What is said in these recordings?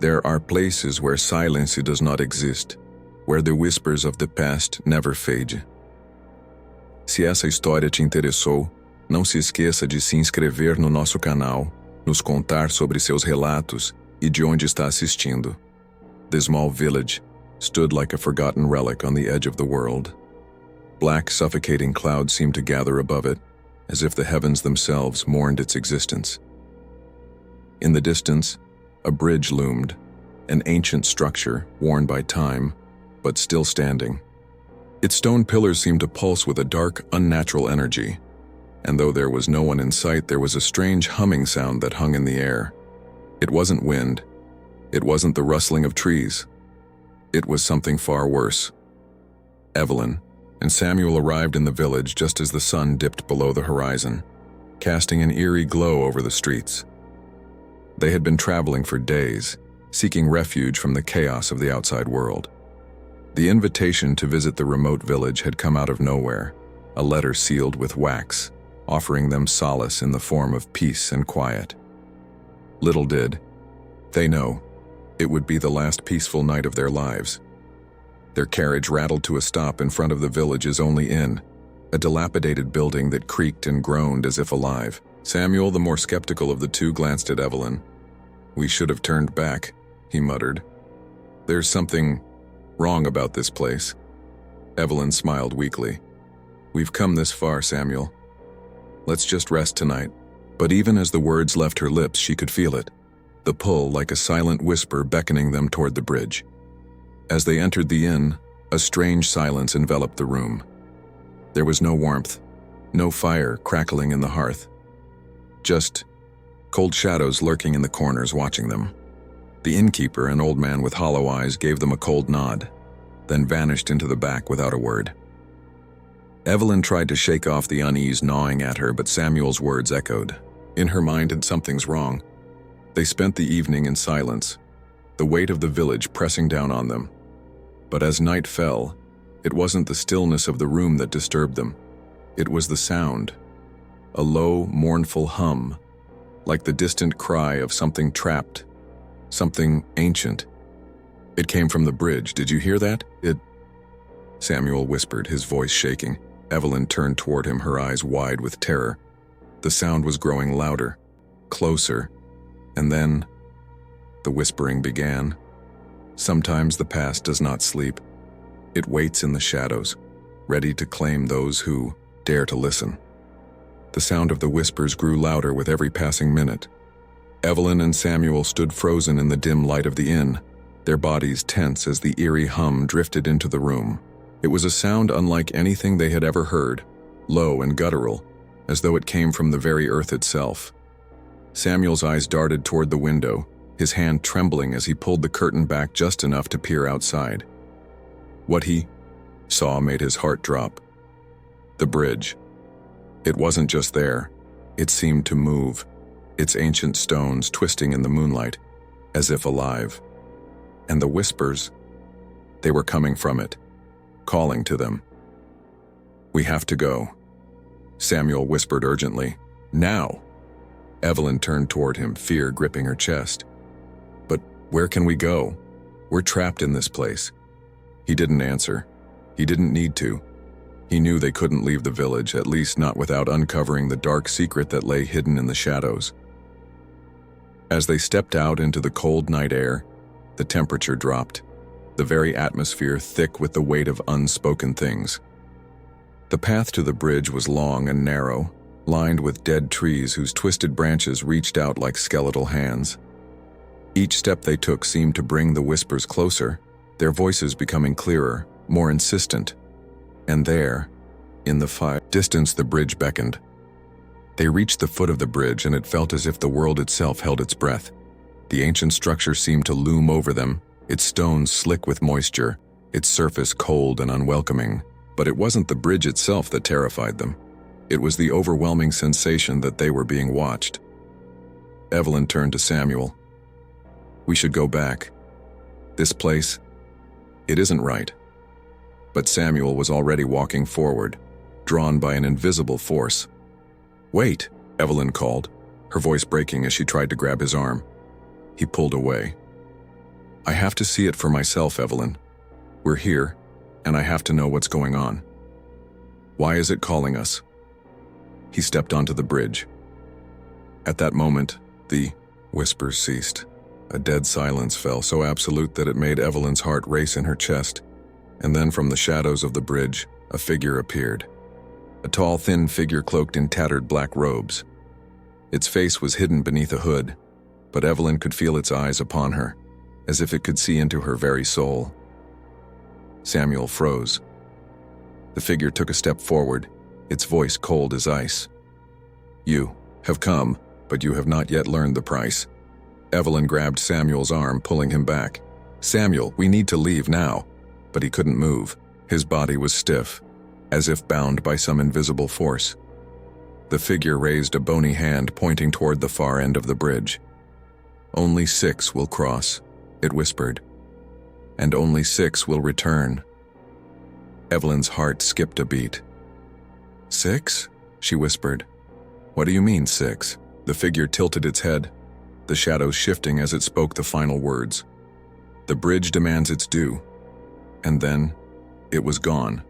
There are places where silence does not exist, where the whispers of the past never fade. Se essa história te interessou, não se esqueça de se inscrever no nosso canal, nos contar sobre seus relatos e de onde está assistindo. The small village stood like a forgotten relic on the edge of the world. Black, suffocating clouds seemed to gather above it, as if the heavens themselves mourned its existence. In the distance, a bridge loomed, an ancient structure worn by time, but still standing. Its stone pillars seemed to pulse with a dark, unnatural energy, and though there was no one in sight, there was a strange humming sound that hung in the air. It wasn't wind. It wasn't the rustling of trees. It was something far worse. Evelyn and Samuel arrived in the village just as the sun dipped below the horizon, casting an eerie glow over the streets. They had been traveling for days, seeking refuge from the chaos of the outside world. The invitation to visit the remote village had come out of nowhere, a letter sealed with wax, offering them solace in the form of peace and quiet. Little did they know it would be the last peaceful night of their lives. Their carriage rattled to a stop in front of the village's only inn, a dilapidated building that creaked and groaned as if alive. Samuel, the more skeptical of the two, glanced at Evelyn. "We should have turned back," he muttered. "There's something wrong about this place." Evelyn smiled weakly. "We've come this far, Samuel. Let's just rest tonight." But even as the words left her lips, she could feel it, the pull like a silent whisper beckoning them toward the bridge. As they entered the inn, a strange silence enveloped the room. There was no warmth, no fire crackling in the hearth. Just cold shadows lurking in the corners watching them. The innkeeper, an old man with hollow eyes, gave them a cold nod, then vanished into the back without a word. Evelyn tried to shake off the unease gnawing at her, but Samuel's words echoed. In her mind, something's wrong. They spent the evening in silence, the weight of the village pressing down on them. But as night fell, it wasn't the stillness of the room that disturbed them. It was the sound, a low, mournful hum, like the distant cry of something trapped, something ancient. "It came from the bridge. Did you hear that? Samuel whispered, his voice shaking. Evelyn turned toward him, her eyes wide with terror. The sound was growing louder, closer, and then the whispering began. Sometimes the past does not sleep. It waits in the shadows, ready to claim those who dare to listen. The sound of the whispers grew louder with every passing minute. Evelyn and Samuel stood frozen in the dim light of the inn, their bodies tense as the eerie hum drifted into the room. It was a sound unlike anything they had ever heard, low and guttural, as though it came from the very earth itself. Samuel's eyes darted toward the window, his hand trembling as he pulled the curtain back just enough to peer outside. What he saw made his heart drop. The bridge. It wasn't just there. It seemed to move, its ancient stones twisting in the moonlight, as if alive. And the whispers, they were coming from it, calling to them. "We have to go," Samuel whispered urgently. "Now!" Evelyn turned toward him, fear gripping her chest. "But where can we go? We're trapped in this place." He didn't answer. He didn't need to. He knew they couldn't leave the village, at least not without uncovering the dark secret that lay hidden in the shadows. As they stepped out into the cold night air, the temperature dropped, the very atmosphere thick with the weight of unspoken things. The path to the bridge was long and narrow, lined with dead trees whose twisted branches reached out like skeletal hands. Each step they took seemed to bring the whispers closer, their voices becoming clearer, more insistent. And there, in the far distance, the bridge beckoned. They reached the foot of the bridge, and it felt as if the world itself held its breath. The ancient structure seemed to loom over them, its stones slick with moisture, its surface cold and unwelcoming. But it wasn't the bridge itself that terrified them. It was the overwhelming sensation that they were being watched. Evelyn turned to Samuel. "We should go back. This place, it isn't right." But Samuel was already walking forward, drawn by an invisible force. "Wait," Evelyn called, her voice breaking as she tried to grab his arm. He pulled away. I have to see it for myself, Evelyn. We're here, and I have to know what's going on. Why is it calling us? He stepped onto the bridge. At that moment, the whispers ceased. A dead silence fell, so absolute that it made Evelyn's heart race in her chest. And then from the shadows of the bridge, a figure appeared. A tall, thin figure cloaked in tattered black robes. Its face was hidden beneath a hood, but Evelyn could feel its eyes upon her, as if it could see into her very soul. Samuel froze. The figure took a step forward, its voice cold as ice. You have come, but you have not yet learned the price. Evelyn grabbed Samuel's arm, pulling him back. Samuel, we need to leave now. But he couldn't move. His body was stiff, as if bound by some invisible force. The figure raised a bony hand pointing toward the far end of the bridge. Only 6 will cross, it whispered. And only 6 will return. Evelyn's heart skipped a beat. 6? She whispered. What do you mean, 6? The figure tilted its head, the shadows shifting as it spoke the final words. The bridge demands its due. And then, it was gone.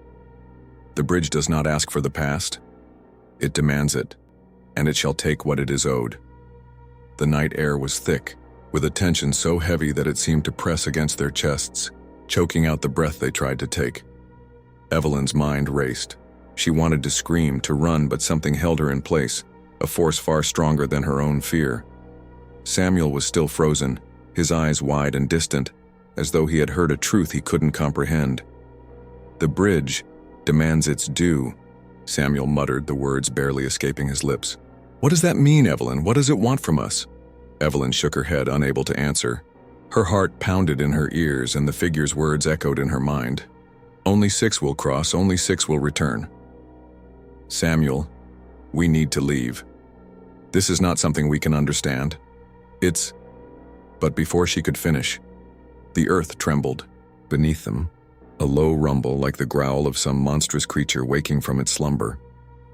The bridge does not ask for the past. It demands it, and it shall take what it is owed. The night air was thick, with a tension so heavy that it seemed to press against their chests, choking out the breath they tried to take. Evelyn's mind raced. She wanted to scream, to run, but something held her in place, a force far stronger than her own fear. Samuel was still frozen, his eyes wide and distant, as though he had heard a truth he couldn't comprehend. The bridge demands its due, Samuel muttered, the words barely escaping his lips. What does that mean, Evelyn? What does it want from us? Evelyn shook her head, unable to answer. Her heart pounded in her ears, and the figure's words echoed in her mind. Only 6 will cross, only 6 will return. Samuel, we need to leave. This is not something we can understand. It's... But before she could finish, the earth trembled beneath them, a low rumble like the growl of some monstrous creature waking from its slumber.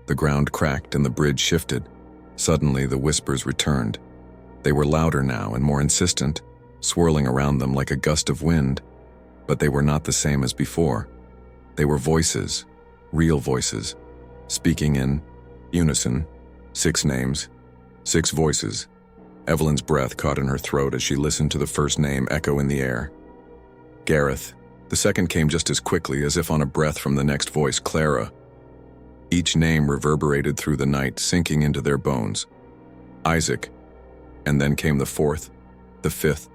The ground cracked and the bridge shifted. Suddenly, the whispers returned. They were louder now and more insistent, swirling around them like a gust of wind, but they were not the same as before. They were voices, real voices, speaking in unison, 6 names, 6 voices. Evelyn's breath caught in her throat as she listened to the first name echo in the air. Gareth. The second came just as quickly, as if on a breath from the next voice, Clara. Each name reverberated through the night, sinking into their bones. Isaac. And then came the 4th, the 5th,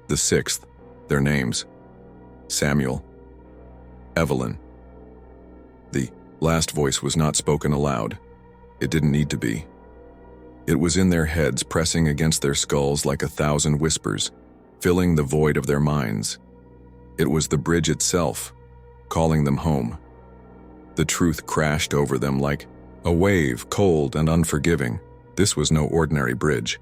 the 6th, their names. Samuel. Evelyn. The last voice was not spoken aloud. It didn't need to be. It was in their heads, pressing against their skulls like 1,000 whispers, filling the void of their minds. It was the bridge itself, calling them home. The truth crashed over them like a wave, cold and unforgiving. This was no ordinary bridge.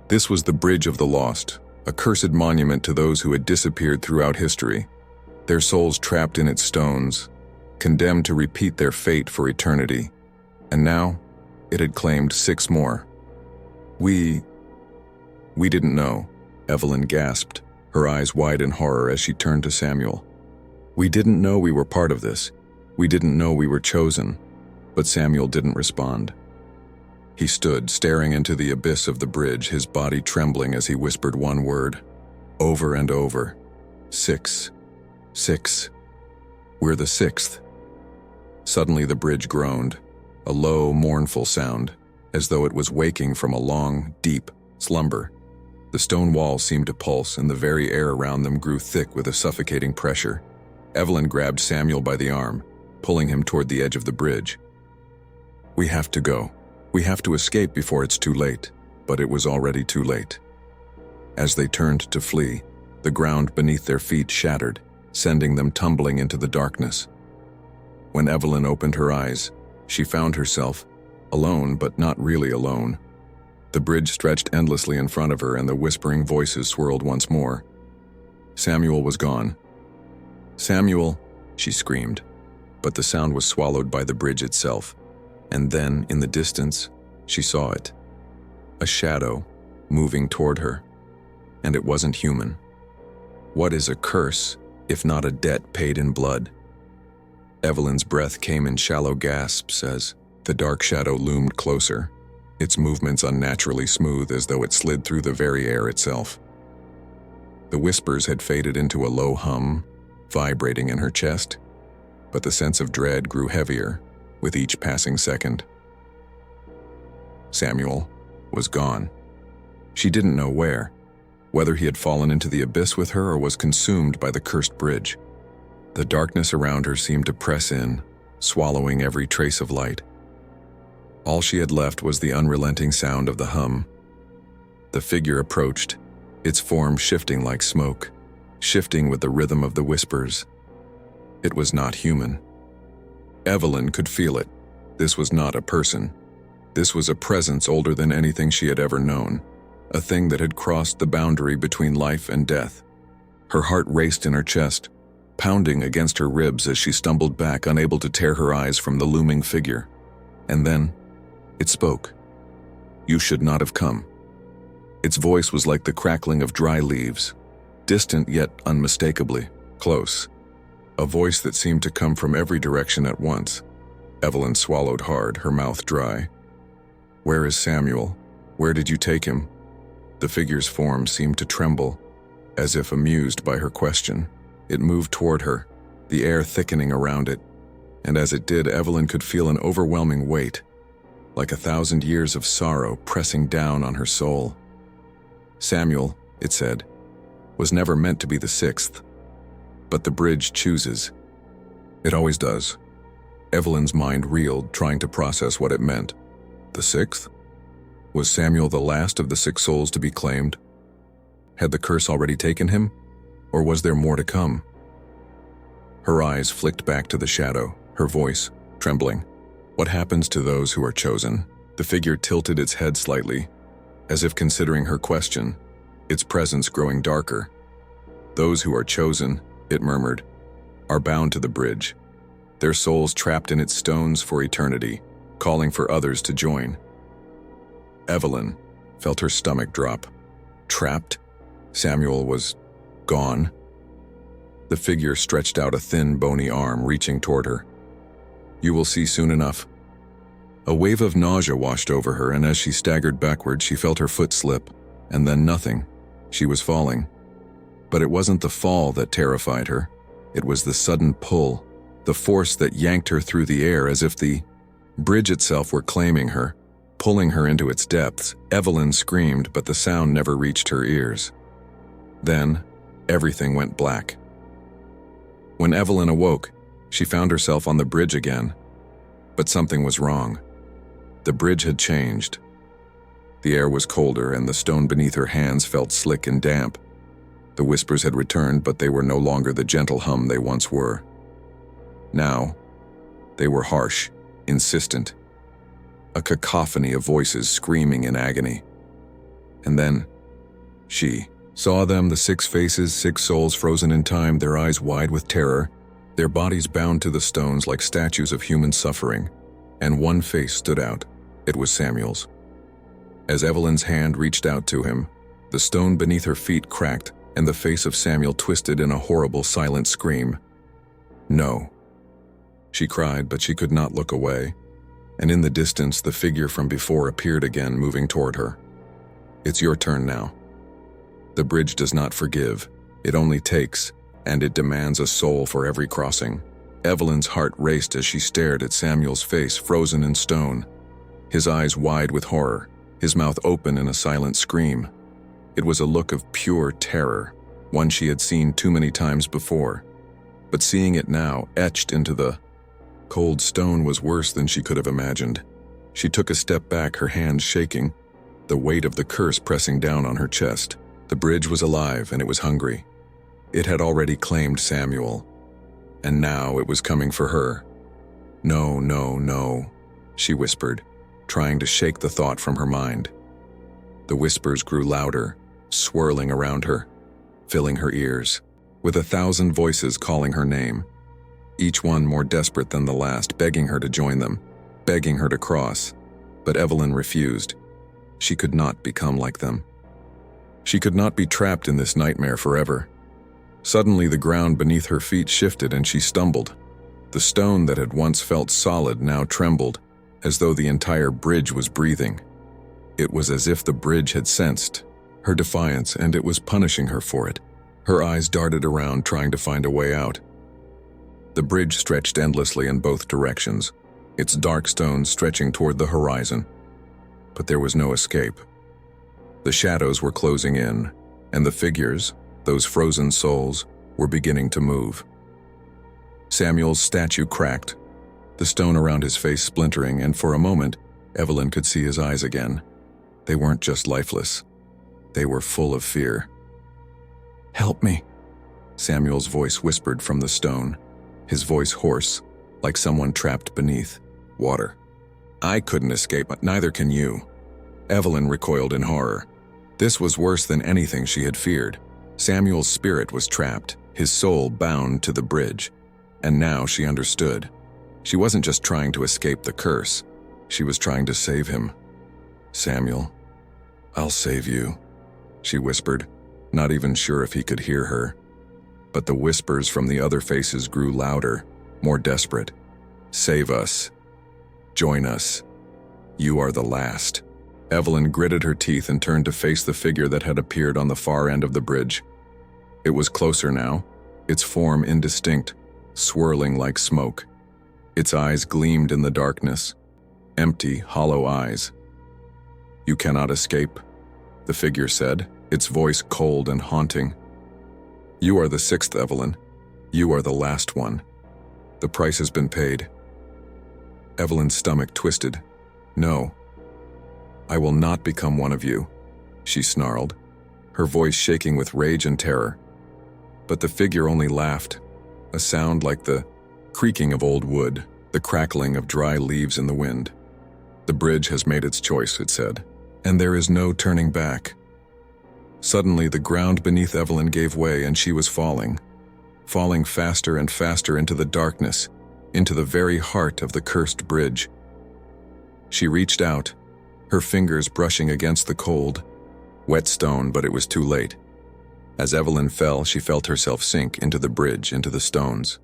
This was the bridge of the lost, a cursed monument to those who had disappeared throughout history, their souls trapped in its stones, condemned to repeat their fate for eternity. And now, it had claimed 6 more. We didn't know, Evelyn gasped, her eyes wide in horror as she turned to Samuel. We didn't know we were part of this. We didn't know we were chosen. But Samuel didn't respond. He stood, staring into the abyss of the bridge, his body trembling as he whispered one word, over and over. 6. 6. We're the 6th. Suddenly the bridge groaned, a low, mournful sound, as though it was waking from a long, deep slumber. The stone walls seemed to pulse, and the very air around them grew thick with a suffocating pressure. Evelyn grabbed Samuel by the arm, pulling him toward the edge of the bridge. We have to go. We have to escape before it's too late. But it was already too late. As they turned to flee, the ground beneath their feet shattered, sending them tumbling into the darkness. When Evelyn opened her eyes, she found herself alone, but not really alone. The bridge stretched endlessly in front of her, and the whispering voices swirled once more. Samuel was gone. Samuel, she screamed, but the sound was swallowed by the bridge itself. And then, in the distance, she saw it. A shadow moving toward her. And it wasn't human. What is a curse, if not a debt paid in blood? Evelyn's breath came in shallow gasps as the dark shadow loomed closer, its movements unnaturally smooth as though it slid through the very air itself. The whispers had faded into a low hum, vibrating in her chest, but the sense of dread grew heavier with each passing second. Samuel was gone. She didn't know whether he had fallen into the abyss with her or was consumed by the cursed bridge. The darkness around her seemed to press in, swallowing every trace of light. All she had left was the unrelenting sound of the hum. The figure approached, its form shifting like smoke, shifting with the rhythm of the whispers. It was not human. Evelyn could feel it. This was not a person. This was a presence older than anything she had ever known, a thing that had crossed the boundary between life and death. Her heart raced in her chest, pounding against her ribs as she stumbled back, unable to tear her eyes from the looming figure. And then, it spoke. "You should not have come." Its voice was like the crackling of dry leaves, distant yet unmistakably close. A voice that seemed to come from every direction at once. Evelyn swallowed hard, her mouth dry. "Where is Samuel? Where did you take him?" The figure's form seemed to tremble, as if amused by her question. It moved toward her, the air thickening around it, and as it did, Evelyn could feel an overwhelming weight, like 1,000 years of sorrow pressing down on her soul. Samuel, it said, was never meant to be the sixth, but the bridge chooses. It always does. Evelyn's mind reeled, trying to process what it meant. The sixth? Was Samuel the last of the 6 souls to be claimed? Had the curse already taken him? Or was there more to come? Her eyes flicked back to the shadow, her voice trembling. "What happens to those who are chosen?" The figure tilted its head slightly, as if considering her question, its presence growing darker. "Those who are chosen," it murmured, "are bound to the bridge, their souls trapped in its stones for eternity, calling for others to join." Evelyn felt her stomach drop. Trapped? Samuel was gone. The figure stretched out a thin, bony arm, reaching toward her. "You will see soon enough." A wave of nausea washed over her, and as she staggered backward, she felt her foot slip, and then nothing. She was falling. But it wasn't the fall that terrified her. It was the sudden pull, the force that yanked her through the air as if the bridge itself were claiming her, pulling her into its depths. Evelyn screamed, but the sound never reached her ears. Then, everything went black. When Evelyn awoke, she found herself on the bridge again. But something was wrong. The bridge had changed. The air was colder, and the stone beneath her hands felt slick and damp. The whispers had returned, but they were no longer the gentle hum they once were. Now, they were harsh, insistent, a cacophony of voices screaming in agony. And then, she saw them, the 6 faces, 6 souls frozen in time, their eyes wide with terror, their bodies bound to the stones like statues of human suffering. And one face stood out. It was Samuel's. As Evelyn's hand reached out to him, the stone beneath her feet cracked, and the face of Samuel twisted in a horrible, silent scream. "No." She cried, but she could not look away. And in the distance, the figure from before appeared again, moving toward her. "It's your turn now." The bridge does not forgive. It only takes, and it demands a soul for every crossing. Evelyn's heart raced as she stared at Samuel's face, frozen in stone, his eyes wide with horror, his mouth open in a silent scream. It was a look of pure terror, one she had seen too many times before. But seeing it now, etched into the cold stone, was worse than she could have imagined. She took a step back, her hands shaking, the weight of the curse pressing down on her chest. The bridge was alive, and it was hungry. It had already claimed Samuel, and now it was coming for her. "No, no, no," she whispered, trying to shake the thought from her mind. The whispers grew louder, swirling around her, filling her ears, with 1,000 voices calling her name, each one more desperate than the last, begging her to join them, begging her to cross. But Evelyn refused. She could not become like them. She could not be trapped in this nightmare forever. Suddenly, the ground beneath her feet shifted and she stumbled. The stone that had once felt solid now trembled, as though the entire bridge was breathing. It was as if the bridge had sensed her defiance and it was punishing her for it. Her eyes darted around, trying to find a way out. The bridge stretched endlessly in both directions, its dark stones stretching toward the horizon. But there was no escape. The shadows were closing in, and the figures, those frozen souls, were beginning to move. Samuel's statue cracked, the stone around his face splintering, and for a moment, Evelyn could see his eyes again. They weren't just lifeless. They were full of fear. "Help me," Samuel's voice whispered from the stone, his voice hoarse, like someone trapped beneath water. "I couldn't escape, but neither can you." Evelyn recoiled in horror. This was worse than anything she had feared. Samuel's spirit was trapped, his soul bound to the bridge. And now she understood. She wasn't just trying to escape the curse. She was trying to save him. "Samuel, I'll save you," she whispered, not even sure if he could hear her. But the whispers from the other faces grew louder, more desperate. "Save us. Join us. You are the last." Evelyn gritted her teeth and turned to face the figure that had appeared on the far end of the bridge. It was closer now, its form indistinct, swirling like smoke. Its eyes gleamed in the darkness, empty, hollow eyes. "You cannot escape," the figure said, its voice cold and haunting. "You are the sixth, Evelyn. You are the last one. The price has been paid." Evelyn's stomach twisted. "No. I will not become one of you," she snarled, her voice shaking with rage and terror. But the figure only laughed, a sound like the creaking of old wood, the crackling of dry leaves in the wind. "The bridge has made its choice," it said, "and there is no turning back." Suddenly, the ground beneath Evelyn gave way and she was falling faster and faster into the darkness, into the very heart of the cursed bridge. She reached out, her fingers brushing against the cold, wet stone, but it was too late. As Evelyn fell, she felt herself sink into the bridge, into the stones.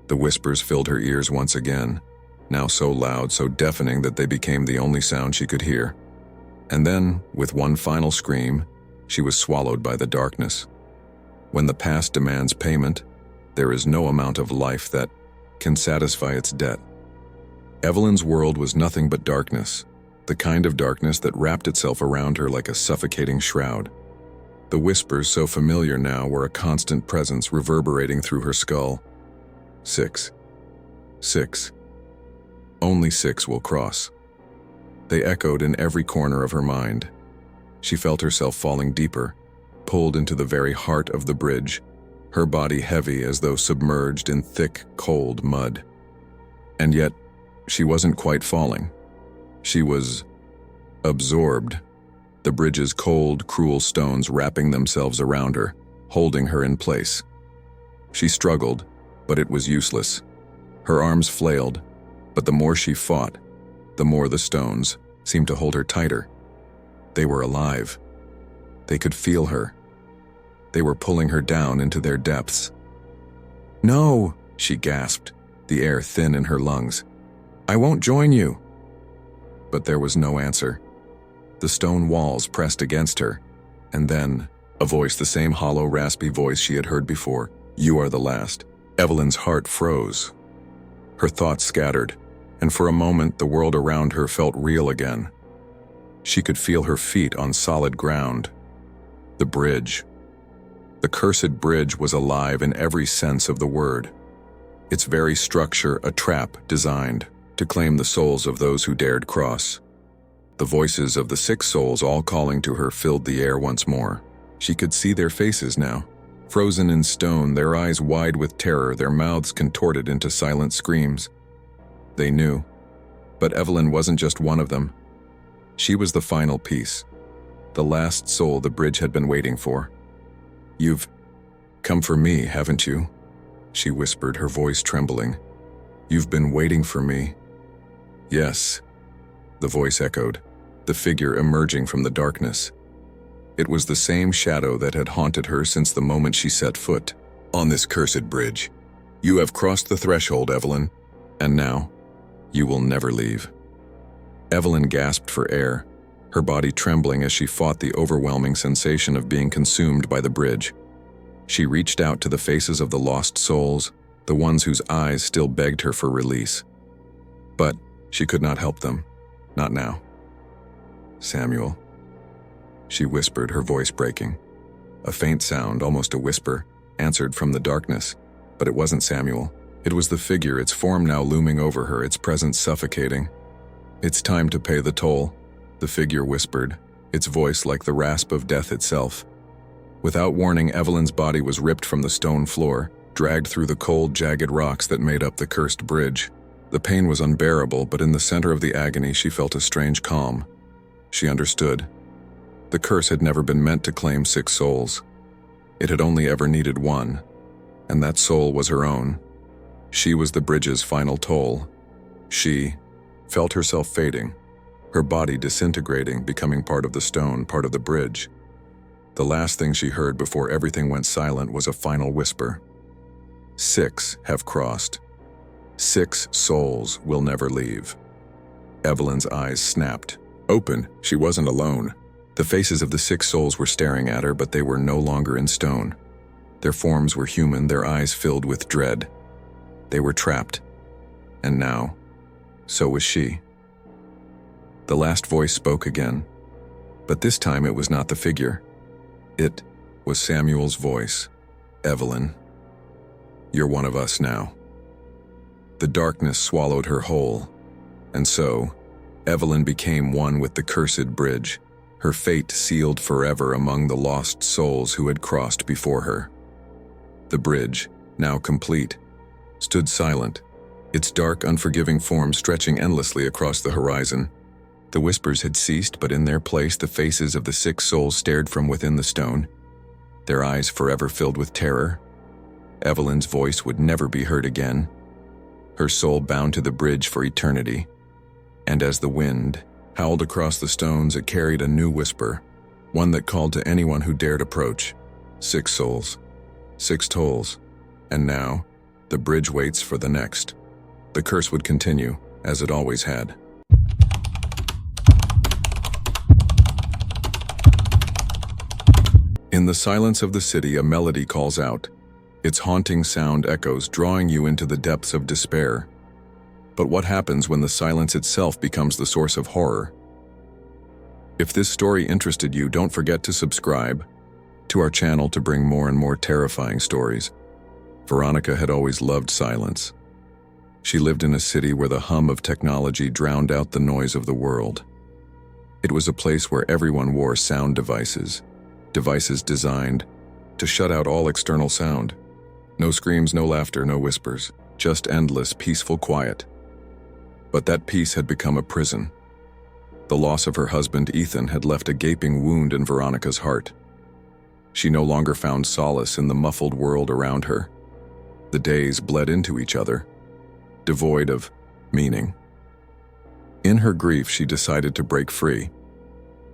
The whispers filled her ears once again, now so loud, so deafening that they became the only sound she could hear. And then, with one final scream, she was swallowed by the darkness. When the past demands payment, there is no amount of life that can satisfy its debt. Evelyn's world was nothing but darkness, the kind of darkness that wrapped itself around her like a suffocating shroud. The whispers, so familiar now, were a constant presence reverberating through her skull. 6. 6. Only 6 will cross. They echoed in every corner of her mind. She felt herself falling deeper, pulled into the very heart of the bridge, her body heavy as though submerged in thick, cold mud. And yet, she wasn't quite falling. She was absorbed, the bridge's cold, cruel stones wrapping themselves around her, holding her in place. She struggled, but it was useless. Her arms flailed, but the more she fought, the more the stones seemed to hold her tighter. They were alive. They could feel her. They were pulling her down into their depths. "No," she gasped, the air thin in her lungs. "I won't join you." But there was no answer. The stone walls pressed against her, and then, a voice, the same hollow, raspy voice she had heard before. "You are the last." Evelyn's heart froze. Her thoughts scattered, and for a moment the world around her felt real again. She could feel her feet on solid ground. The bridge. The cursed bridge was alive in every sense of the word. Its very structure a trap designed to claim the souls of those who dared cross. The voices of the 6 souls all calling to her filled the air once more. She could see their faces now, frozen in stone, their eyes wide with terror, their mouths contorted into silent screams. They knew. But Evelyn wasn't just one of them. She was the final piece, the last soul the bridge had been waiting for. "You've come for me, haven't you?" she whispered, her voice trembling. "You've been waiting for me." "Yes," the voice echoed, the figure emerging from the darkness. It was the same shadow that had haunted her since the moment she set foot on this cursed bridge. You have crossed the threshold, Evelyn, and now you will never leave. Evelyn gasped for air, her body trembling as she fought the overwhelming sensation of being consumed by the bridge. She reached out to the faces of the lost souls, the ones whose eyes still begged her for release. But she could not help them, not now. Samuel, she whispered, her voice breaking. A faint sound, almost a whisper, answered from the darkness, but it wasn't Samuel. It was the figure, its form now looming over her, its presence suffocating. It's time to pay the toll, the figure whispered, its voice like the rasp of death itself. Without warning, Evelyn's body was ripped from the stone floor, dragged through the cold, jagged rocks that made up the cursed bridge. The pain was unbearable, but in the center of the agony she felt a strange calm. She understood. The curse had never been meant to claim 6 souls. It had only ever needed one, and that soul was her own. She was the bridge's final toll. She felt herself fading, her body disintegrating, becoming part of the stone, part of the bridge. The last thing she heard before everything went silent was a final whisper. 6 have crossed. 6 souls will never leave. Evelyn's eyes snapped. Open, she wasn't alone. The faces of the 6 souls were staring at her, but they were no longer in stone. Their forms were human, their eyes filled with dread. They were trapped. And now, so was she. The last voice spoke again, but this time it was not the figure. It was Samuel's voice. Evelyn, you're one of us now. The darkness swallowed her whole, and so, Evelyn became one with the cursed bridge, her fate sealed forever among the lost souls who had crossed before her. The bridge, now complete, stood silent, its dark, unforgiving form stretching endlessly across the horizon. The whispers had ceased, but in their place the faces of the 6 souls stared from within the stone, their eyes forever filled with terror. Evelyn's voice would never be heard again, her soul bound to the bridge for eternity. And as the wind howled across the stones, it carried a new whisper, one that called to anyone who dared approach. 6 souls, 6 tolls, and now, the bridge waits for the next. The curse would continue, as it always had. In the silence of the city, a melody calls out. Its haunting sound echoes, drawing you into the depths of despair. But what happens when the silence itself becomes the source of horror? If this story interested you, don't forget to subscribe to our channel to bring more and more terrifying stories. Veronica had always loved silence. She lived in a city where the hum of technology drowned out the noise of the world. It was a place where everyone wore sound devices designed to shut out all external sound. No screams, no laughter, no whispers, just endless, peaceful quiet. But that peace had become a prison. The loss of her husband, Ethan, had left a gaping wound in Veronica's heart. She no longer found solace in the muffled world around her. The days bled into each other, devoid of meaning. In her grief, she decided to break free.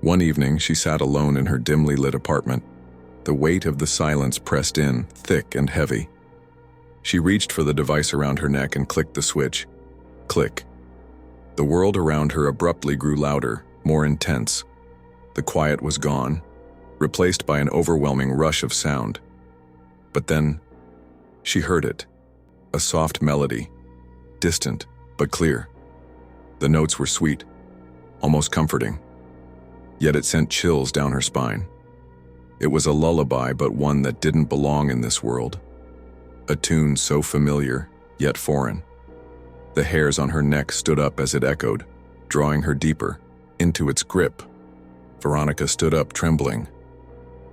One evening, she sat alone in her dimly lit apartment. The weight of the silence pressed in, thick and heavy. She reached for the device around her neck and clicked the switch. Click. The world around her abruptly grew louder, more intense. The quiet was gone, replaced by an overwhelming rush of sound. But then, she heard it. A soft melody, distant but clear. The notes were sweet, almost comforting. Yet it sent chills down her spine. It was a lullaby, but one that didn't belong in this world. A tune so familiar, yet foreign. The hairs on her neck stood up as it echoed, drawing her deeper into its grip. Veronica stood up, trembling.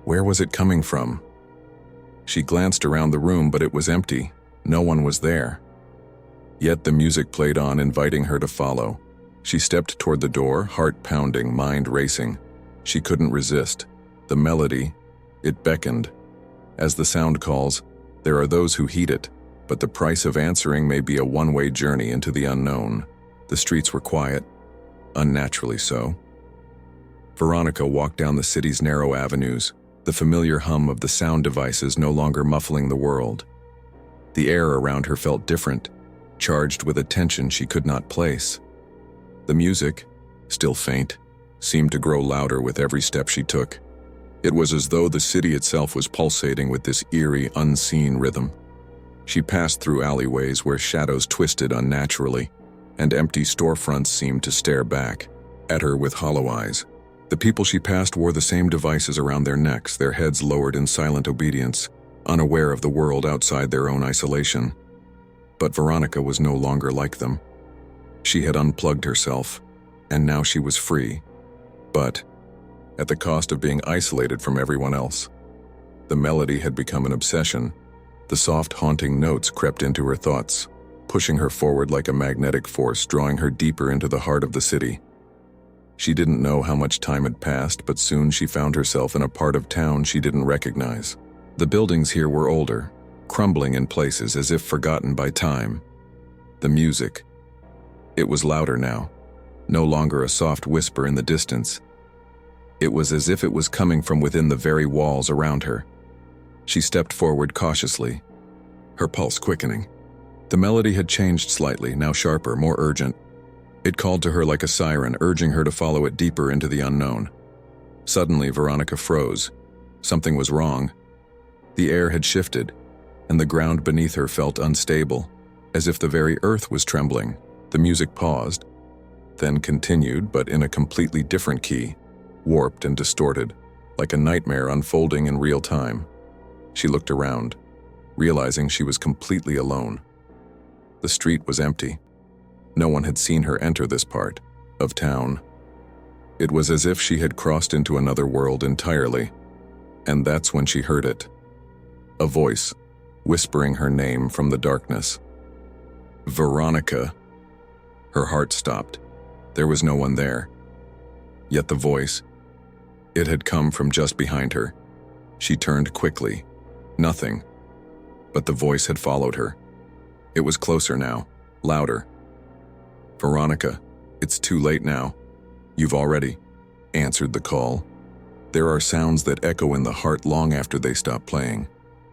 Where was it coming from? She glanced around the room, but it was empty. No one was there. Yet the music played on, inviting her to follow. She stepped toward the door, heart pounding, mind racing. She couldn't resist. The melody, it beckoned. As the sound calls, there are those who heed it, but the price of answering may be a one-way journey into the unknown. The streets were quiet, unnaturally so. Veronica walked down the city's narrow avenues, the familiar hum of the sound devices no longer muffling the world. The air around her felt different, charged with a tension she could not place. The music, still faint, seemed to grow louder with every step she took. It was as though the city itself was pulsating with this eerie, unseen rhythm. She passed through alleyways where shadows twisted unnaturally, and empty storefronts seemed to stare back at her with hollow eyes. The people she passed wore the same devices around their necks, their heads lowered in silent obedience, unaware of the world outside their own isolation. But Veronica was no longer like them. She had unplugged herself, and now she was free. But at the cost of being isolated from everyone else. The melody had become an obsession. The soft, haunting notes crept into her thoughts, pushing her forward like a magnetic force, drawing her deeper into the heart of the city. She didn't know how much time had passed, but soon she found herself in a part of town she didn't recognize. The buildings here were older, crumbling in places as if forgotten by time. The music. It was louder now, no longer a soft whisper in the distance. It was as if it was coming from within the very walls around her. She stepped forward cautiously, her pulse quickening. The melody had changed slightly, now sharper, more urgent. It called to her like a siren, urging her to follow it deeper into the unknown. Suddenly, Veronica froze. Something was wrong. The air had shifted, and the ground beneath her felt unstable, as if the very earth was trembling. The music paused, then continued, but in a completely different key, warped and distorted, like a nightmare unfolding in real time. She looked around, realizing she was completely alone. The street was empty. No one had seen her enter this part of town. It was as if she had crossed into another world entirely, and that's when she heard it. A voice, whispering her name from the darkness. Veronica. Her heart stopped. There was no one there. Yet the voice, it had come from just behind her. She turned quickly. Nothing. But the voice had followed her. It was closer now, louder. Veronica, it's too late now. You've already answered the call. There are sounds that echo in the heart long after they stop playing.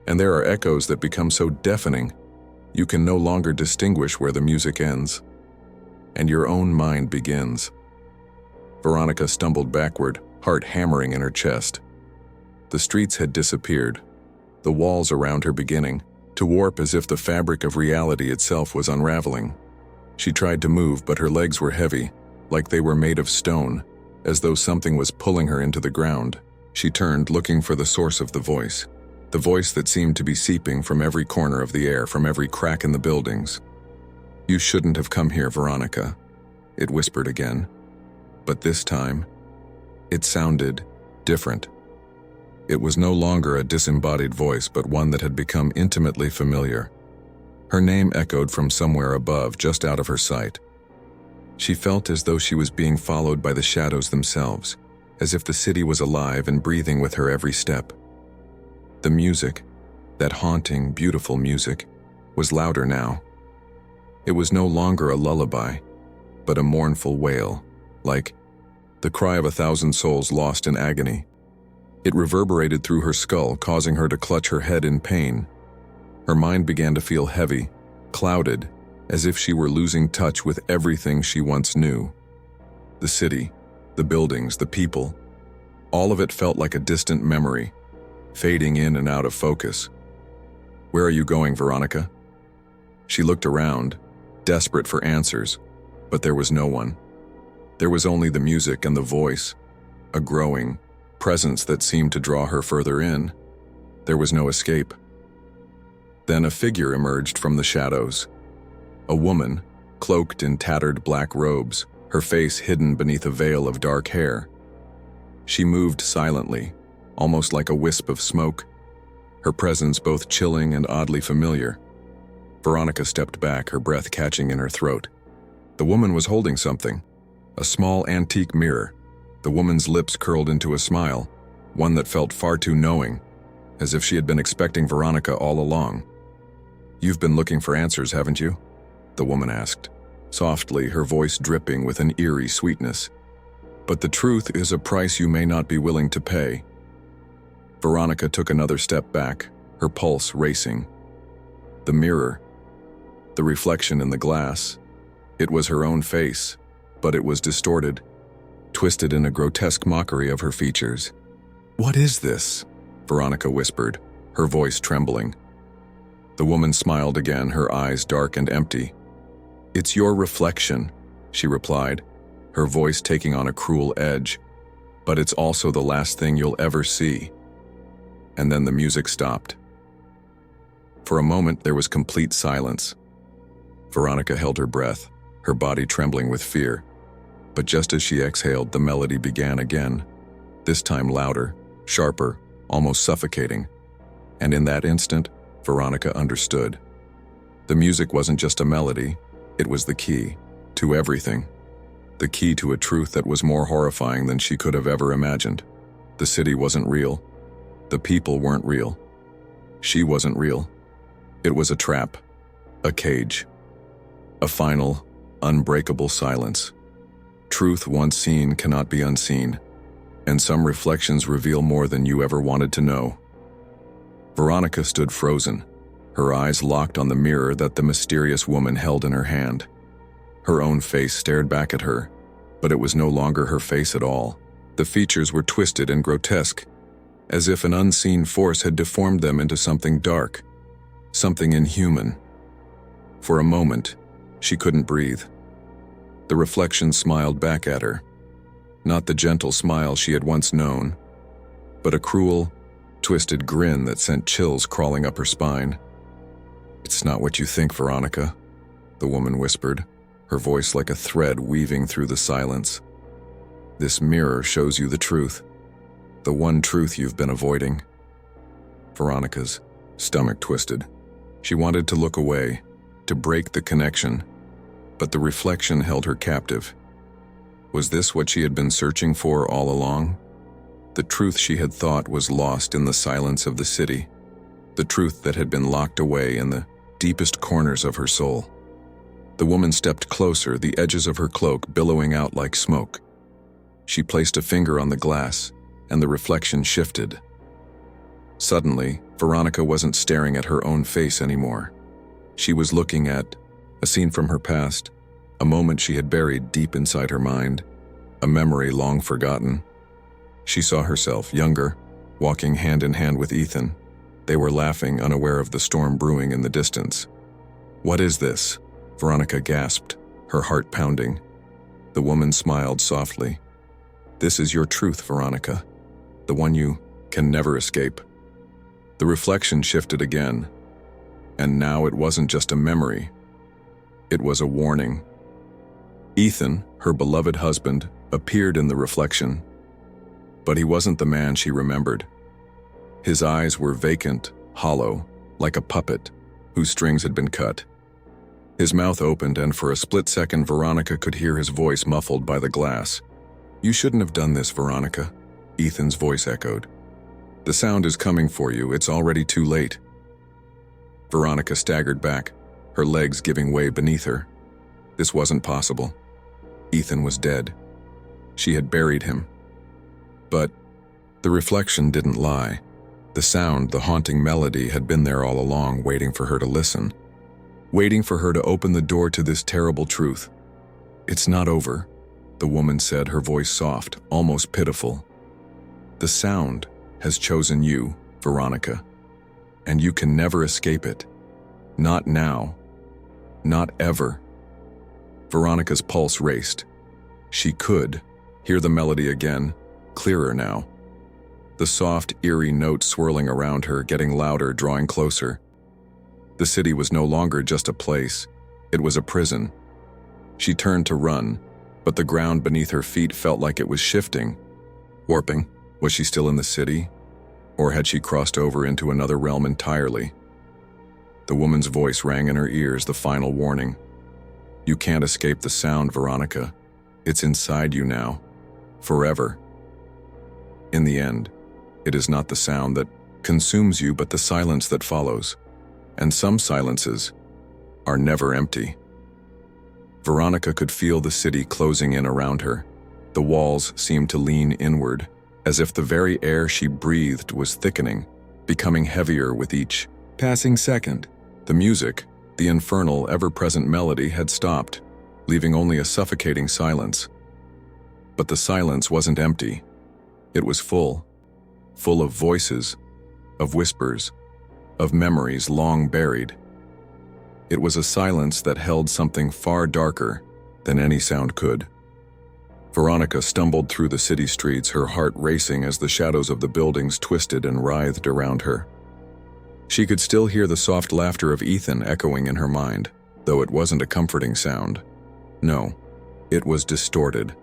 And there are echoes that become so deafening, you can no longer distinguish where the music ends. And your own mind begins. Veronica stumbled backward, heart hammering in her chest. The streets had disappeared, the walls around her beginning to warp as if the fabric of reality itself was unraveling. She tried to move, but her legs were heavy, like they were made of stone, as though something was pulling her into the ground. She turned, looking for the source of the voice that seemed to be seeping from every corner of the air, from every crack in the buildings. You shouldn't have come here, Veronica, it whispered again. But this time, it sounded different. It was no longer a disembodied voice, but one that had become intimately familiar. Her name echoed from somewhere above, just out of her sight. She felt as though she was being followed by the shadows themselves, as if the city was alive and breathing with her every step. The music, that haunting, beautiful music, was louder now. It was no longer a lullaby, but a mournful wail, like the cry of 1,000 souls lost in agony. It reverberated through her skull, causing her to clutch her head in pain. Her mind began to feel heavy, clouded, as if she were losing touch with everything she once knew. The city, the buildings, the people, all of it felt like a distant memory, fading in and out of focus. Where are you going, Veronica? She looked around, desperate for answers, but there was no one. There was only the music and the voice, a growing presence that seemed to draw her further in. There was no escape. Then a figure emerged from the shadows. A woman, cloaked in tattered black robes, her face hidden beneath a veil of dark hair. She moved silently, almost like a wisp of smoke, her presence both chilling and oddly familiar. Veronica stepped back, her breath catching in her throat. The woman was holding something, a small antique mirror. The woman's lips curled into a smile, one that felt far too knowing, as if she had been expecting Veronica all along. "You've been looking for answers, haven't you?" the woman asked, softly, her voice dripping with an eerie sweetness. But the truth is a price you may not be willing to pay. Veronica took another step back, her pulse racing. The mirror. The reflection in the glass. It was her own face, but it was distorted, twisted in a grotesque mockery of her features. "What is this?" Veronica whispered, her voice trembling. The woman smiled again, her eyes dark and empty. "It's your reflection," she replied, her voice taking on a cruel edge. "But it's also the last thing you'll ever see." And then the music stopped. For a moment, there was complete silence. Veronica held her breath, her body trembling with fear. But just as she exhaled, the melody began again, this time louder, sharper, almost suffocating. And in that instant, Veronica understood. The music wasn't just a melody, it was the key to everything. The key to a truth that was more horrifying than she could have ever imagined. The city wasn't real. The people weren't real. She wasn't real. It was a trap, a cage, a final, unbreakable silence. Truth once seen cannot be unseen, and some reflections reveal more than you ever wanted to know. Veronica stood frozen, her eyes locked on the mirror that the mysterious woman held in her hand. Her own face stared back at her, but it was no longer her face at all. The features were twisted and grotesque, as if an unseen force had deformed them into something dark, something inhuman. For a moment, she couldn't breathe. The reflection smiled back at her, not the gentle smile she had once known, but a cruel, twisted grin that sent chills crawling up her spine. "It's not what you think, Veronica," the woman whispered, her voice like a thread weaving through the silence. "This mirror shows you the truth, the one truth you've been avoiding." Veronica's stomach twisted. She wanted to look away, to break the connection, but the reflection held her captive. Was this what she had been searching for all along? The truth she had thought was lost in the silence of the city, the truth that had been locked away in the deepest corners of her soul. The woman stepped closer, the edges of her cloak billowing out like smoke. She placed a finger on the glass, and the reflection shifted. Suddenly, Veronica wasn't staring at her own face anymore. She was looking at a scene from her past, a moment she had buried deep inside her mind, a memory long forgotten. She saw herself, younger, walking hand in hand with Ethan. They were laughing, unaware of the storm brewing in the distance. "What is this?" Veronica gasped, her heart pounding. The woman smiled softly. "This is your truth, Veronica, the one you can never escape." The reflection shifted again, and now it wasn't just a memory. It was a warning. Ethan, her beloved husband, appeared in the reflection, but he wasn't the man she remembered. His eyes were vacant, hollow, like a puppet whose strings had been cut. His mouth opened, and for a split second Veronica could hear his voice muffled by the glass. "You shouldn't have done this, Veronica," Ethan's voice echoed. "The sound is coming for you, it's already too late." Veronica staggered back, her legs giving way beneath her. This wasn't possible. Ethan was dead. She had buried him. But the reflection didn't lie. The sound, the haunting melody, had been there all along, waiting for her to listen, waiting for her to open the door to this terrible truth. "It's not over," the woman said, her voice soft, almost pitiful. "The sound has chosen you, Veronica, and you can never escape it. Not now. Not ever." Veronica's pulse raced. She could hear the melody again, clearer now. The soft, eerie notes swirling around her, getting louder, drawing closer. The city was no longer just a place. It was a prison. She turned to run, but the ground beneath her feet felt like it was shifting, warping. Was she still in the city? Or had she crossed over into another realm entirely? The woman's voice rang in her ears, the final warning. "You can't escape the sound, Veronica. It's inside you now. Forever." In the end, it is not the sound that consumes you, but the silence that follows. And some silences are never empty. Veronica could feel the city closing in around her, The walls seemed to lean inward, as if the very air she breathed was thickening, becoming heavier with each passing second. The music, the infernal, ever-present melody, had stopped, leaving only a suffocating silence. But the silence wasn't empty. It was full of voices, of whispers, of memories long buried. It was a silence that held something far darker than any sound could. Veronica stumbled through the city streets, her heart racing as the shadows of the buildings twisted and writhed around her. She could still hear the soft laughter of Ethan echoing in her mind, though it wasn't a comforting sound. No, it was distorted,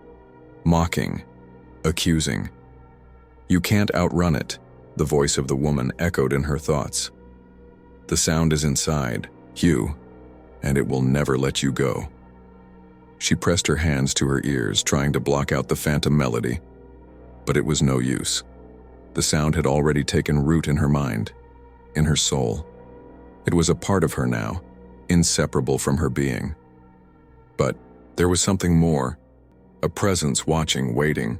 mocking, accusing. "You can't outrun it," the voice of the woman echoed in her thoughts. "The sound is inside you, and it will never let you go." She pressed her hands to her ears, trying to block out the phantom melody, but it was no use. The sound had already taken root in her mind, in her soul. It was a part of her now, inseparable from her being. But there was something more, a presence watching, waiting.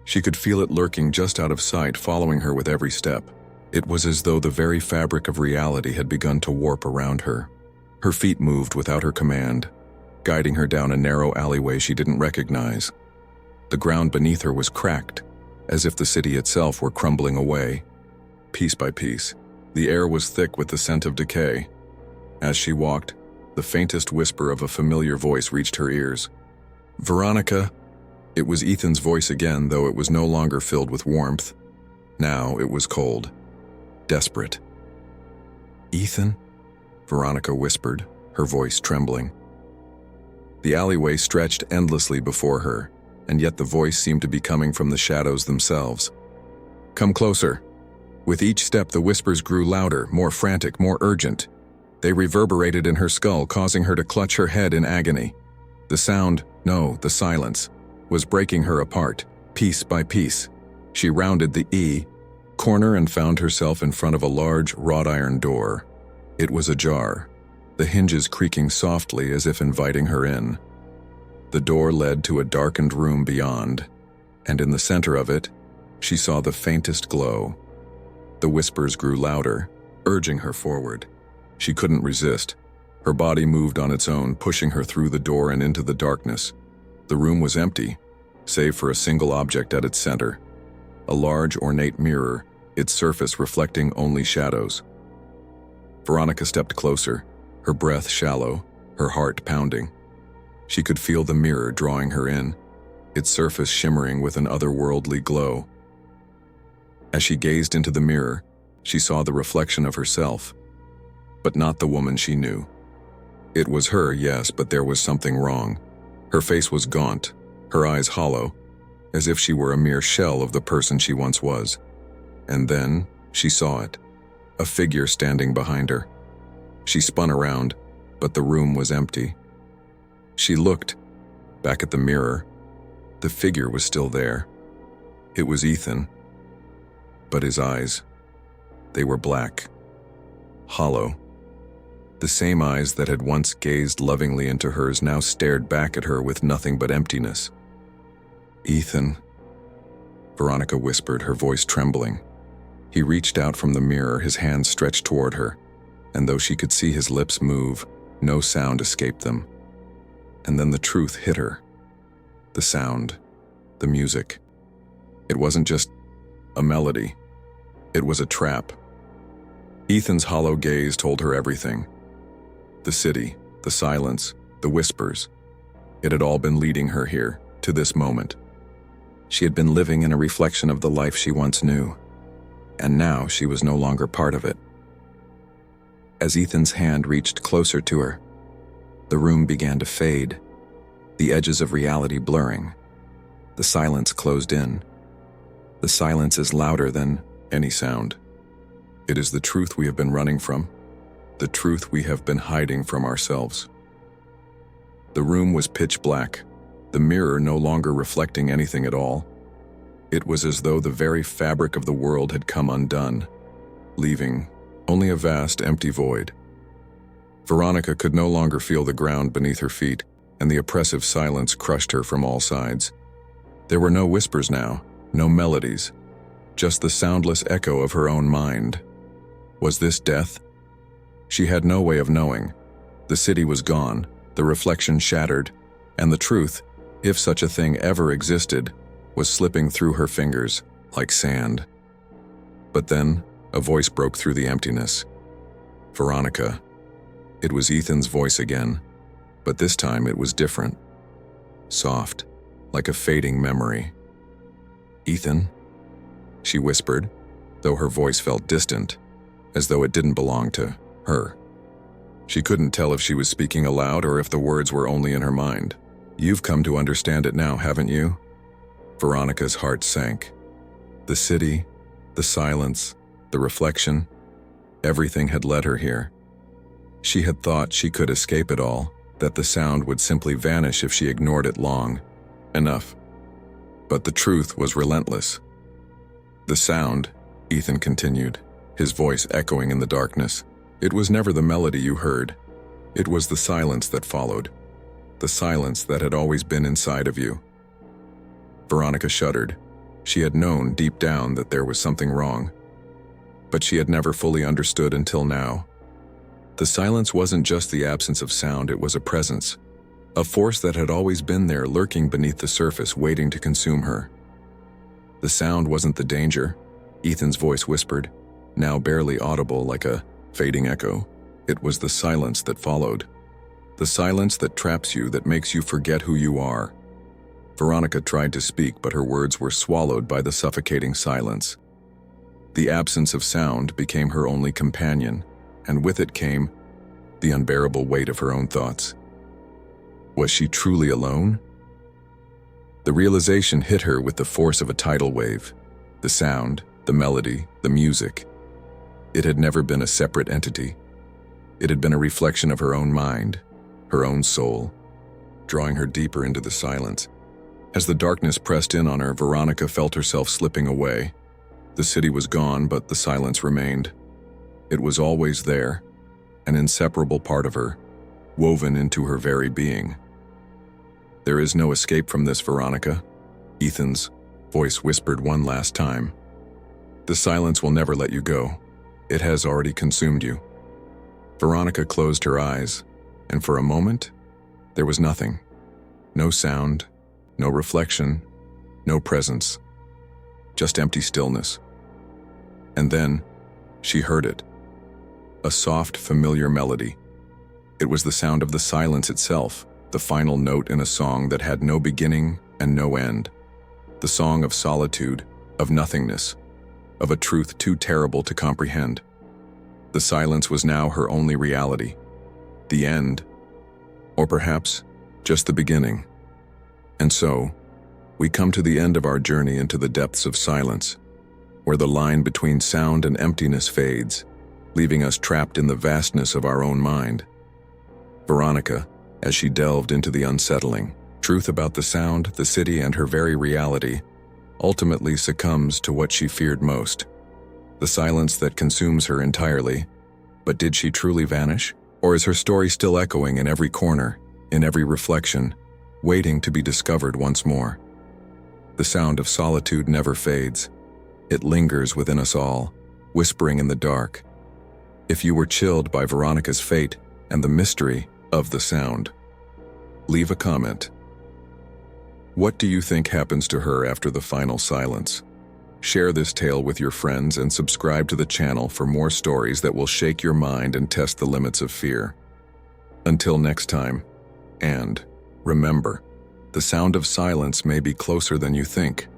She could feel it lurking just out of sight, following her with every step. It was as though the very fabric of reality had begun to warp around her. Her feet moved without her command, guiding her down a narrow alleyway she didn't recognize. The ground beneath her was cracked, as if the city itself were crumbling away, piece by piece. The air was thick with the scent of decay. As she walked, the faintest whisper of a familiar voice reached her ears. "Veronica." It was Ethan's voice again, though it was no longer filled with warmth. Now it was cold, desperate. "Ethan?" Veronica whispered, her voice trembling. The alleyway stretched endlessly before her, and yet the voice seemed to be coming from the shadows themselves. "Come closer." With each step, the whispers grew louder, more frantic, more urgent. They reverberated in her skull, causing her to clutch her head in agony. The sound, no, the silence, was breaking her apart, piece by piece. She rounded the corner and found herself in front of a large wrought iron door. It was ajar, the hinges creaking softly as if inviting her in. The door led to a darkened room beyond, and in the center of it, she saw the faintest glow. The whispers grew louder, urging her forward. She couldn't resist. Her body moved on its own, pushing her through the door and into the darkness. The room was empty, save for a single object at its center. A large, ornate mirror, its surface reflecting only shadows. Veronica stepped closer, her breath shallow, her heart pounding. She could feel the mirror drawing her in, its surface shimmering with an otherworldly glow. As she gazed into the mirror, she saw the reflection of herself, but not the woman she knew. It was her, yes, but there was something wrong. Her face was gaunt, her eyes hollow, as if she were a mere shell of the person she once was. And then she saw it, a figure standing behind her. She spun around, but the room was empty. She looked back at the mirror. The figure was still there. It was Ethan. But his eyes, they were black, hollow. The same eyes that had once gazed lovingly into hers now stared back at her with nothing but emptiness. "Ethan," Veronica whispered, her voice trembling. He reached out from the mirror, his hand stretched toward her, and though she could see his lips move, no sound escaped them. And then the truth hit her. The sound, the music. It wasn't just a melody. It was a trap. Ethan's hollow gaze told her everything. The city, the silence, the whispers. It had all been leading her here, to this moment. She had been living in a reflection of the life she once knew, and now she was no longer part of it. As Ethan's hand reached closer to her, the room began to fade, the edges of reality blurring. The silence closed in. The silence is louder than any sound. It is the truth we have been running from, the truth we have been hiding from ourselves. The room was pitch black, the mirror no longer reflecting anything at all. It was as though the very fabric of the world had come undone, leaving only a vast, empty void. Veronica could no longer feel the ground beneath her feet, and the oppressive silence crushed her from all sides. There were no whispers now, no melodies, just the soundless echo of her own mind. Was this death? She had no way of knowing. The city was gone, the reflection shattered, and the truth, if such a thing ever existed, was slipping through her fingers like sand. But then, a voice broke through the emptiness. Veronica. It was Ethan's voice again, but this time it was different. Soft, like a fading memory. "Ethan?" she whispered, though her voice felt distant, as though it didn't belong to her. She couldn't tell if she was speaking aloud or if the words were only in her mind. "You've come to understand it now, haven't you?" Veronica's heart sank. The city, the silence, the reflection, everything had led her here. She had thought she could escape it all, that the sound would simply vanish if she ignored it long enough. But the truth was relentless. "The sound," Ethan continued, his voice echoing in the darkness, "it was never the melody you heard. It was the silence that followed. The silence that had always been inside of you." Veronica shuddered. She had known deep down that there was something wrong, but she had never fully understood until now. The silence wasn't just the absence of sound, it was a presence, a force that had always been there, lurking beneath the surface, waiting to consume her. The sound wasn't the danger, Ethan's voice whispered, now barely audible like a fading echo. It was the silence that followed. The silence that traps you, that makes you forget who you are. Veronica tried to speak, but her words were swallowed by the suffocating silence. The absence of sound became her only companion, and with it came the unbearable weight of her own thoughts. Was she truly alone? The realization hit her with the force of a tidal wave. The sound, the melody, the music. It had never been a separate entity. It had been a reflection of her own mind, her own soul, drawing her deeper into the silence. As the darkness pressed in on her, Veronica felt herself slipping away. The city was gone, but the silence remained. It was always there, an inseparable part of her, woven into her very being. "There is no escape from this, Veronica," Ethan's voice whispered one last time. "The silence will never let you go. It has already consumed you." Veronica closed her eyes, and for a moment, there was nothing. No sound, no reflection, no presence, just empty stillness. And then, she heard it. A soft, familiar melody. It was the sound of the silence itself, the final note in a song that had no beginning and no end. The song of solitude, of nothingness, of a truth too terrible to comprehend. The silence was now her only reality. The end, or perhaps just the beginning. And so, we come to the end of our journey into the depths of silence, where the line between sound and emptiness fades, leaving us trapped in the vastness of our own mind. Veronica, as she delved into the unsettling truth about the sound, the city, and her very reality, ultimately succumbs to what she feared most, the silence that consumes her entirely. But did she truly vanish? Or is her story still echoing in every corner, in every reflection, waiting to be discovered once more? The sound of solitude never fades. It lingers within us all, whispering in the dark. If you were chilled by Veronica's fate and the mystery of the sound, leave a comment. What do you think happens to her after the final silence? Share this tale with your friends and subscribe to the channel for more stories that will shake your mind and test the limits of fear. Until next time, and remember, the sound of silence may be closer than you think.